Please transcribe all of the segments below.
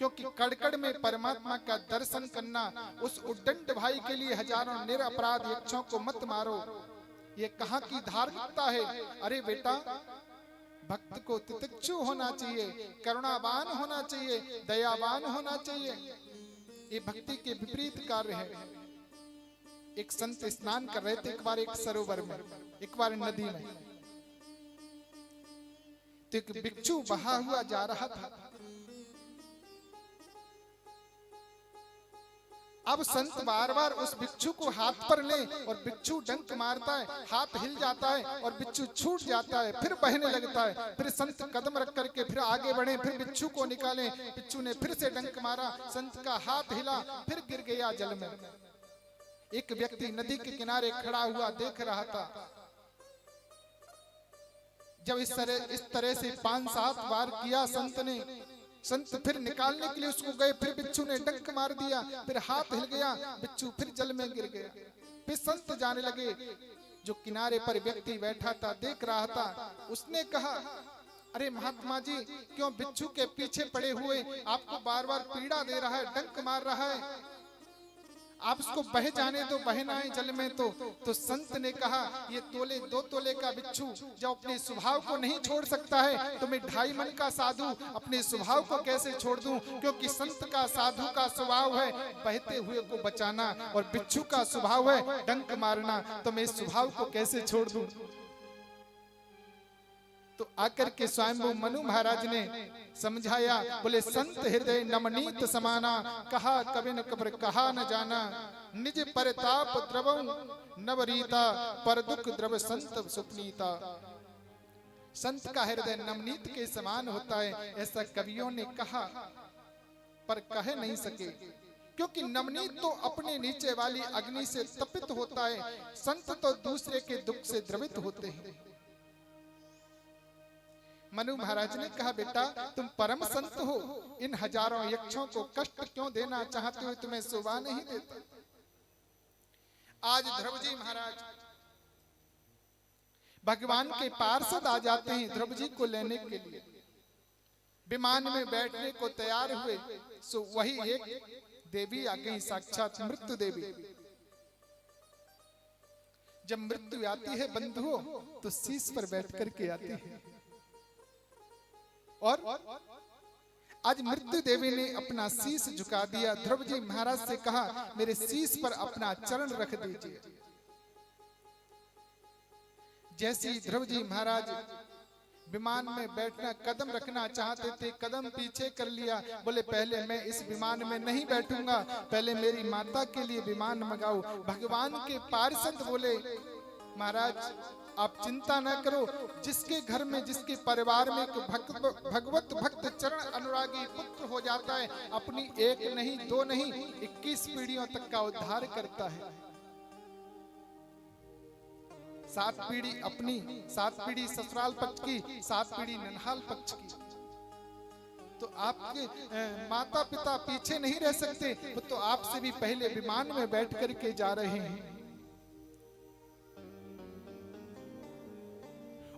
क्योंकि कड़कड़ में परमात्मा का दर्शन करना, उस उद्दंड भाई के लिए हजारों निरपराध यक्षों को मत मारो, ये कहाँ की धार्मिकता है। अरे बेटा, भक्त को तितिक्षु होना चाहिए, करुणावान होना चाहिए, दयावान होना चाहिए। ये भक्ति के विपरीत कार्य है। एक संत स्नान कर रहे थे एक बार एक सरोवर में, एक बार नदी में, तो एक भिक्षु बहा हुआ जा रहा था। अब संत बार बार उस भिक्षु को हाथ पर ले और भिक्षु डंक मारता है, हाथ हिल जाता है और भिक्षु छूट जाता है, फिर बहने लगता है। फिर संत कदम रख करके फिर आगे बढ़े, फिर भिक्षु को निकाले, भिक्षु ने फिर से डंक मारा, संत का हाथ हिला, फिर गिर गया जल में। एक व्यक्ति नदी के किनारे खड़ा हुआ देख रहा था। जब इस तरह से 5-7 बार किया संत ने, संत फिर निकालने के लिए उसको गए, फिर बिच्छू ने डंक मार दिया, फिर हाथ हिल गया, बिच्छू फिर जल में गिर गया। फिर संत जाने लगे। जो किनारे पर व्यक्ति बैठा था देख रहा था, उसने कहा, अरे महात्मा जी, क्यों बिच्छू के पीछे पड़े हुए आपको बार बार पीड़ा दे रहा है, डंक मार रहा है, आप उसको बह जाने दो, बह ना आए जल में। तो संत ने कहा, ये 2 तोले का बिच्छू जो अपने स्वभाव को नहीं छोड़ सकता है, तो मैं 2.5 मन का साधु अपने स्वभाव को कैसे छोड़ दूं? क्योंकि संत का, साधु का स्वभाव है बहते हुए को बचाना, और बिच्छू का स्वभाव है डंक मारना, तो मैं इस स्वभाव को कैसे छोड़ दूं? तो आकर के स्वयं मनु महाराज ने समझाया, बोले संत हृदय नमनीत समाना, कहा कबिन कब्र कहा न जाना, निज परताप द्रवं नवरीता, पर दुख द्रव संत सुपनीता। संत का हृदय नवनीत के समान होता है, ऐसा कवियों ने कहा, पर कह नहीं सके, क्योंकि नवनीत तो अपने नीचे वाली अग्नि से तपित होता है, संत तो दूसरे के दुख से द्रवित होते हैं। मनु महाराज ने कहा, बेटा तुम परम संत हो, इन हजारों यक्षों को कष्ट क्यों देना चाहते हो? तुम्हें शोभा नहीं देता। आज ध्रुव जी महाराज भगवान के पार्षद आ जाते हैं ध्रुव जी को लेने के लिए। विमान में बैठने को तैयार हुए, सो वही एक देवी आ गई, साक्षात मृत्यु देवी। जब मृत्यु आती है बंधुओं, तो शीश पर बैठ करके आती है। और आज मृत्यु देवी ने अपना शीश झुका दिया। ध्रुव जी महाराज से कहा, मेरे शीश पर अपना चरण रख दीजिए। जैसे ध्रुव जी महाराज विमान में बैठना, कदम रखना चाहते थे, कदम पीछे कर लिया। बोले पहले मैं इस विमान में नहीं बैठूंगा, पहले मेरी माता के लिए विमान मंगाओ। भगवान के पार्षद बोले, महाराज आप चिंता न करो, जिसके घर में, जिसके परिवार में भगवत भक्त चरण अनुरागी पुत्र हो जाता है, अपनी 1 नहीं 2 नहीं 21 पीढ़ियों तक का उद्धार करता है। 7 पीढ़ी अपनी, 7 पीढ़ी ससुराल पक्ष की, 7 पीढ़ी ननहाल पक्ष की। तो आपके माता पिता पीछे नहीं रह सकते, तो आपसे भी पहले विमान में बैठ करके जा रहे हैं।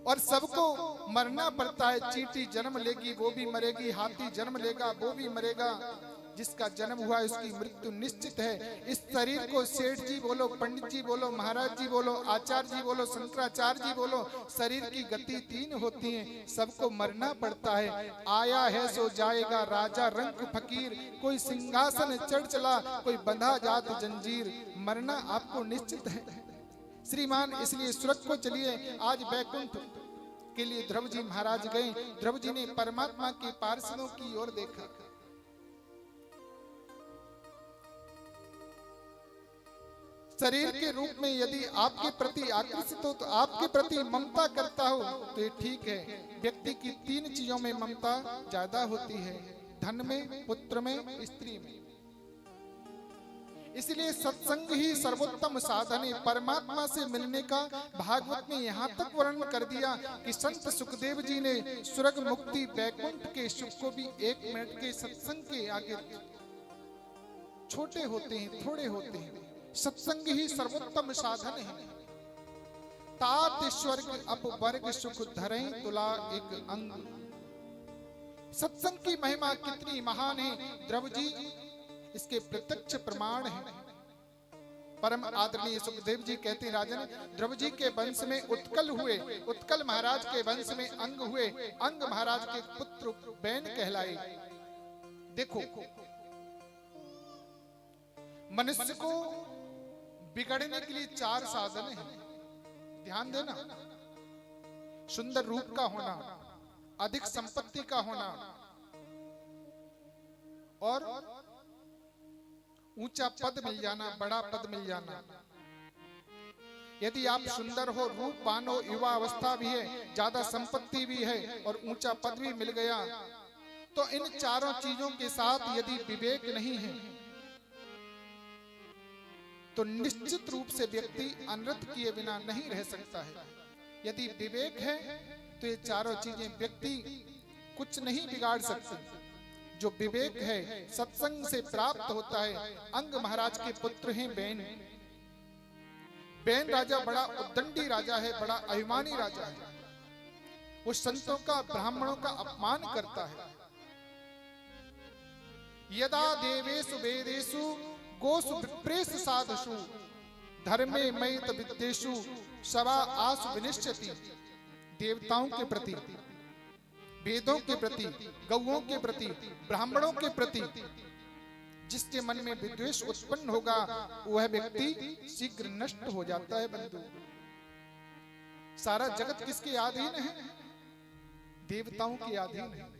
और सबको मरना पड़ता है। चींटी जन्म लेगी वो भी मरेगी, हाथी जन्म लेगा वो भी मरेगा। जिसका जन्म हुआ है उसकी मृत्यु निश्चित है। इस शरीर को सेठ जी बोलो, पंडित जी बोलो, महाराज जी बोलो, आचार्य जी बोलो, शंकराचार्य जी बोलो, शरीर की गति 3 होती है, सबको मरना पड़ता है। आया है सो जाएगा, राजा रंक फकीर, कोई सिंहासन चढ़ चला, कोई बंधा जात जंजीर, मरना आपको निश्चित है श्रीमान। इसलिए स्वर्ग को चलिए। आज वैकुंठ के लिए ध्रुव जी महाराज गए। ध्रुव जी ने परमात्मा के पार्षदों की ओर देखा। शरीर के रूप में यदि आपके प्रति आकर्षित हो, तो आपके प्रति ममता करता हो, तो ये ठीक है। व्यक्ति की 3 चीजों में ममता ज्यादा होती है, धन में, पुत्र में, स्त्री में। इसलिए सत्संग ही सर्वोत्तम साधन है। परमात्मा से मिलने का भागवत में यहाँ तक वर्णन कर दिया कि संत सुखदेव जी ने स्वर्ग मुक्ति वैकुंठ के सुख को भी 1 मिनट के सत्संग के आगे, छोटे होते हैं, थोड़े होते हैं। सत्संग ही सर्वोत्तम साधन है। तात स्वर्ग अपवर्ग सुख धरें तुला एक अंग, सत्संग की महिमा कितनी महान है, ध्रुव जी इसके प्रत्यक्ष प्रमाण है। परम आदरणीय सुखदेव जी कहते हैं, राजन ध्रुव जी के वंश में उत्कल हुए, उत्कल महाराज के वंश में अंग हुए, अंग महाराज के पुत्र बैन कहलाए। देखो मनुष्य को बिगड़ने के लिए 4 साधन हैं, ध्यान देना। सुंदर रूप का होना, अधिक संपत्ति का होना और ऊंचा पद मिल जाना, बड़ा पद मिल जाना। यदि आप सुंदर हो, रूपवान हो, युवा अवस्था भी है, ज्यादा संपत्ति भी है और ऊंचा पद भी मिल गया, तो इन चारों चीजों के साथ यदि विवेक नहीं है तो निश्चित रूप से व्यक्ति अनृत किए बिना नहीं रह सकता है। यदि विवेक है तो ये चारों चीजें व्यक्ति कुछ नहीं बिगाड़ सकते। जो विवेक है सत्संग से प्राप्त होता है। अंग महाराज के पुत्र हैं बैन। बैन राजा बड़ा उद्दंडी राजा है, बड़ा अभिमानी राजा है। वो संतों का, ब्राह्मणों का अपमान करता है। यदा देवेषु वेदेषु गोसु विप्रेष साधुषु धर्मे मयित विद्येषु सवा आसु विनिश्चति। देवताओं के प्रति, वेदों के प्रति, गौओं के प्रति, ब्राह्मणों के प्रति जिसके मन में विद्वेष उत्पन्न होगा वह व्यक्ति शीघ्र नष्ट हो जाता है। बंधु, सारा जगत किसके अधीन है? देवताओं के अधीन है।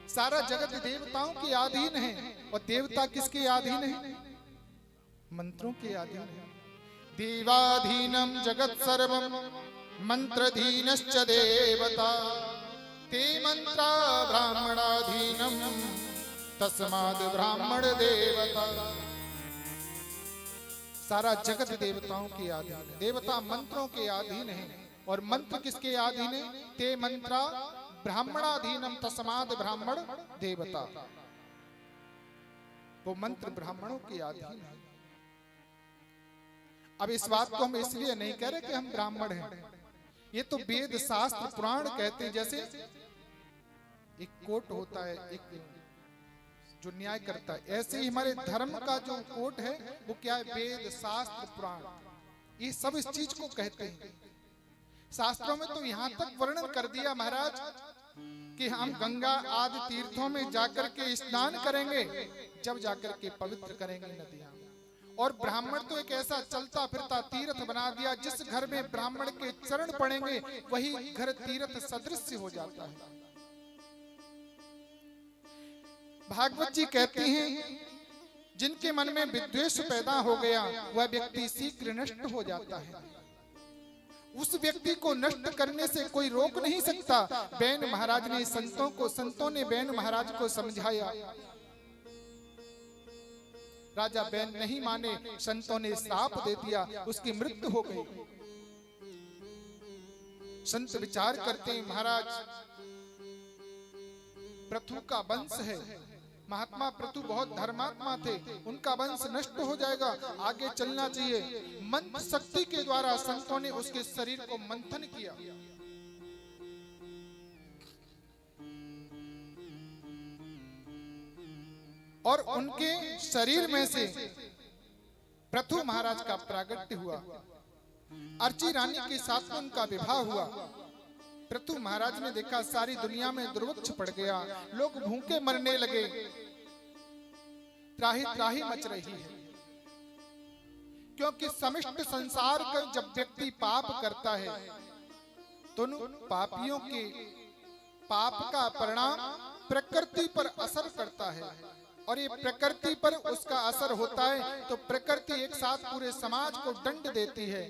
सारा जगत देवताओं के अधीन है और देवता किसके अधीन है? मंत्रों के अधीन है। देवाधीनम जगत सर्वम मंत्रधीनश्च देवता ते मंत्रा ब्राह्मणाधीनम तस्माद् ब्राह्मण देवता। सारा जगत देवताओं के अधीन है। देवता मंत्रों के अधीन है और मंत्र किसके अधीन है? ते मंत्रा ब्राह्मणाधीनम तस्माद् ब्राह्मण देवता। वो मंत्र ब्राह्मणों के अधीन है। अब इस बात को हम इसलिए नहीं कह रहे कि हम ब्राह्मण हैं, ये तो वेद शास्त्र पुराण कहते हैं। जैसे एक कोर्ट होता है, एक जो न्याय करता है, ऐसे ही हमारे धर्म का जो कोर्ट है वो क्या है? वेद शास्त्र पुराण, ये सब इस चीज को कहते हैं। शास्त्रों में तो यहाँ तक वर्णन कर दिया महाराज कि हम गंगा आदि तीर्थों में जाकर के स्नान करेंगे, जब जाकर के पवित्र करेंगे नदियां। और ब्राह्मण तो एक ऐसा चलता फिरता तीर्थ बना दिया, जिस घर में ब्राह्मण के चरण पड़ेंगे वही घर तीर्थ सदृश हो जाता है। भागवत जी कहती हैं, जिनके मन में विद्वेष पैदा हो गया वह व्यक्ति शीघ्र नष्ट हो जाता है। उस व्यक्ति को नष्ट करने से कोई रोक नहीं सकता। बैन महाराज ने संतों ने बैन महाराज को समझाया। राजा बैन नहीं माने, संतों ने श्राप दे दिया, उसकी मृत्यु हो गई। संत विचार करते हैं, महाराज पृथु का वंश है, महात्मा पृथु बहुत धर्मात्मा थे, उनका वंश नष्ट हो जाएगा, आगे चलना चाहिए। मंत्र शक्ति के द्वारा संतों ने उसके शरीर को मंथन किया। और उनके शरीर में से पृथु महाराज का प्रागट्य हुआ। अर्ची रानी के साथ उनका विवाह हुआ। पृथु महाराज ने देखा सारी दुनिया में दुर्भिक्ष पड़ गया, लोग भूखे मरने लगे, त्राही त्राही मच रही है। क्योंकि समिष्ट संसार का जब व्यक्ति पाप करता है तो पापियों के पाप का परिणाम प्रकृति पर असर करता है, और ये प्रकृति पर उसका असर होता है तो प्रकृति एक साथ पूरे समाज को दंड देती है,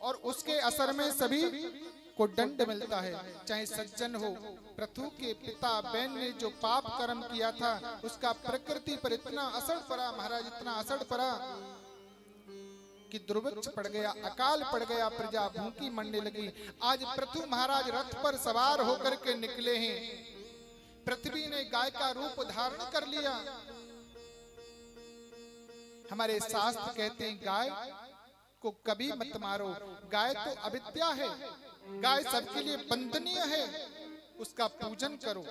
और उसके असर में सभी को दंड मिलता है, चाहे सज्जन हो। पृथु के पिता बैन ने जो पाप कर्म किया था उसका प्रकृति पर इतना असर पड़ा महाराज, इतना असर पड़ा कि दुर्भिक्ष पड़ गया, अकाल पड़ गया, प्रजा भूखी मरने लगी। आज पृथु महाराज रथ पर सवार होकर के निकले हैं, पृथ्वी ने गाय का रूप धारण कर लिया। हमारे शास्त्र कहते हैं गाय को कभी मत मारो, गाय तो अविद्या है, गाय सबके लिए वंदनीय है, उसका पूजन करो।